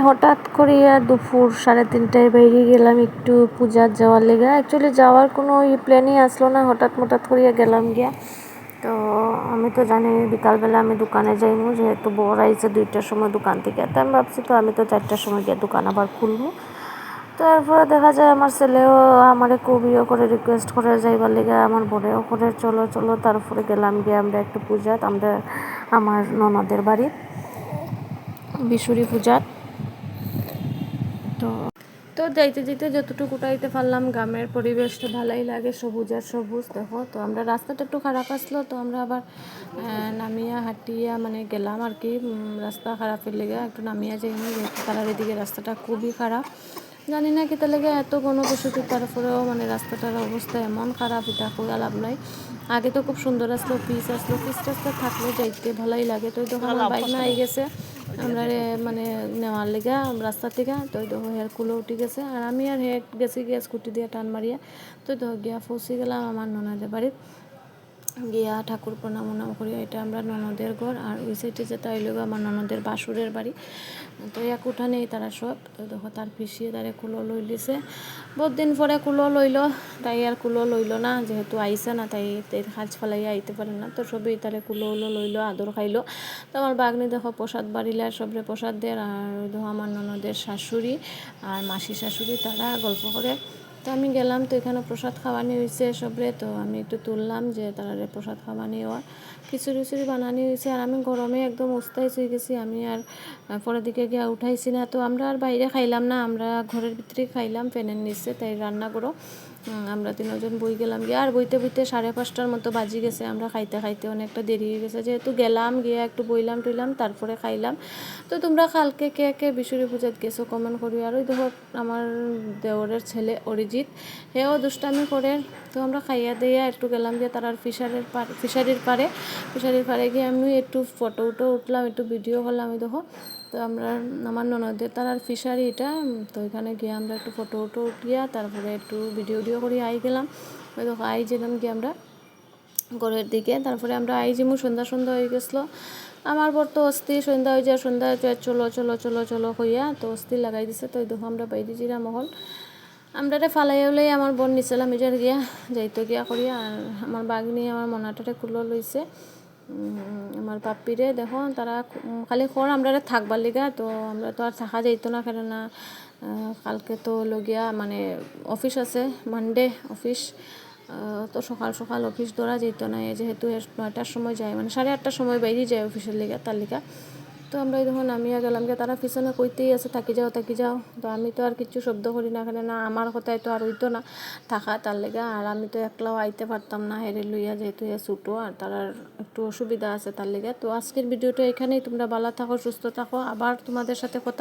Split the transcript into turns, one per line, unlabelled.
হঠাৎ করিয়া দুপুর 3:30টায় বেরিয়ে গেলাম একটু পূজার যাওয়ার লেগে। অ্যাকচুয়ালি যাওয়ার কোনো প্ল্যানই আসলো না, হঠাৎ করিয়া গেলাম গিয়া। তো আমি তো জানি বিকালবেলা আমি দোকানে যাইনি, যেহেতু বর আইছে 2টার সময় দোকান থেকে। তো আমি ভাবছি তো আমি তো 4টার সময় গিয়ে দোকান আবার খুলবো। তারপরে দেখা যায় আমার ছেলেও আমারে খুব করে রিকোয়েস্ট করে যাইবার লেগে, আমার বরেও করে চলো চলো। তারপরে গেলাম গিয়ে আমরা একটু পূজা, আমরা আমার ননদের বাড়ি বিশুরি পূজা। তো তো যাইতে যাইতে যতটুকু উঠাইতে পারলাম, গ্রামের পরিবেশটা ভালোই লাগে, সবুজ আর সবুজ। দেখো তো আমরা রাস্তাটা একটু খারাপ আসলো, তো আমরা আবার নামিয়া হাঁটিয়া মানে গেলাম আর কি। রাস্তা খারাপের লেগে একটু নামিয়া যাইনি, যেহেতু তারার এদিকে রাস্তাটা খুবই খারাপ। জানি না কি তার লেগে এত গণবসতি, তারপরেও মানে রাস্তাটার অবস্থা এমন খারাপ, এটা খুবই লাভ নাই। আগে তো খুব সুন্দর আসলো, পিচ রাস্তা থাকলে যাইতে ভালোই লাগে। তো দেখো আমার বাইক না আই গেছে আমরা মানে নেওয়ার লেগে রাস্তা থেকে। তো দেখো হেয়ার কুলো উঠে গেছে, আর আমি আর হেড গেছি গিয়া স্কুটি দিয়ে টান মারিয়া। তো দেখো গিয়া পৌঁছে গেলাম আমার ননদের বাড়ির। গিয়া ঠাকুর প্রণাম করি। এটা আমরা ননদের ঘর, আর ওই সাইডে যেটা হইল আমার ননদের বাসুরের বাড়ি। তো এক উঠা নেই তারা সব। তো দেখো তার পিছিয়ে তারে কুলো লই লিছে, বহুত দিন পরে কুলো লইল। তাই আর কুলো লইল না, যেহেতু আইসে না, তাই কাজ ফেলাইয়া আইতে পারে না। তো সবই তারে কুলো লইল, আদর খাইলো। তো আমার বাগনি দেখো প্রসাদ বাড়িলে সবরে প্রসাদ দেয়। আর দেখো আমার ননদের শাশুড়ি আর মাসি শাশুড়ি তারা গল্প করে। তো আমি গেলাম, তো এখানে প্রসাদ খাওয়ানি হয়েছে সবরে। তো আমি একটু তুললাম যে তারা প্রসাদ খাওয়ানি হওয়া, খিচুড়ি বানানি হয়েছে। আর আমি গরমে একদম উস্তাইচ হয়ে গেছি, আমি আর পরের দিকে গিয়ে উঠাইছি না। তো আমরা আর বাইরে খাইলাম না, আমরা ঘরের ভিতরে খাইলাম ফ্যানের নিচে। তাই রান্না করো আমরা 3জন বই গেলাম গিয়ে, আর বইতে 5:30টার মতো বাজি গেছে। আমরা খাইতে অনেকটা দেরি হয়ে গেছে, যেহেতু গেলাম গিয়ে একটু বইলাম টইলাম তারপরে খাইলাম। তো তোমরা কালকে কে কে বিশুরি পূজাত গেছো কমেন্ট করি। আর ওই দেখো আমার দেওরের ছেলে অরিজিৎ, হেও দুষ্টামি করে। তো আমরা খাইয়া দিয়া একটু গেলাম গিয়ে তার ফিশারির পাড়ে গিয়ে আমি একটু ফটো উঠলাম, একটু ভিডিও করলাম। আমি দেখো তো আমরা আমার ননদের তার ফিশারি এটা। তো এখানে গিয়ে আমরা একটু ফটো উঠিয়া তারপরে একটু ভিডিও করি আই গেলাম। ওই দেখো আই যেলাম গিয়ে আমরা ঘরের দিকে। তারপরে আমরা আই যেমন সন্ধ্যা হয়ে গেছিলো। আমার বর তো অস্থির, সন্ধ্যা হয়ে যায় চলো চলো চলো চলো হইয়া তো অস্থির লাগাই দিছে। তো ওই দেখো আমরা বাইরে জিরা মহল আমরা ফালাই উলাই আমার বোন নিছিলাম এটার গিয়া যাইতো গিয়া করিয়া। আর আমার বাগনি আমার মনাটারে কুলো লইছে আমার পাপ্পিরে। দেখো তারা খালি আমরা থাকবার লিগা। তো আমরা তো আর থাকা যাইতো না, কেননা কালকে তো লগিয়া মানে অফিস আছে, মানডে অফিস। তো সকাল অফিস ধরা যেত না, যেহেতু 9টার সময় যায়, মানে 8:30টার সময় বাইরে যায় অফিসের লিগা তার লিগা। তো আমরা যখন নামিয়া গেলাম গিয়ে তারা পিছনে কইতেই আছে থাকি যাও। তো আমি তো আর কিছু শব্দ করি না, কেন আমার কথায় তো আর হইতো না থাকা তার লেগা। আর আমি তো একলাও আইতে পারতাম না হেরে লইয়া, যেহেতু ছোটো আর তার একটু অসুবিধা আছে তার লেগা। তো আজকের ভিডিওটা এখানেই। তোমরা ভালো থাকো, সুস্থ থাকো, আবার তোমাদের সাথে কথা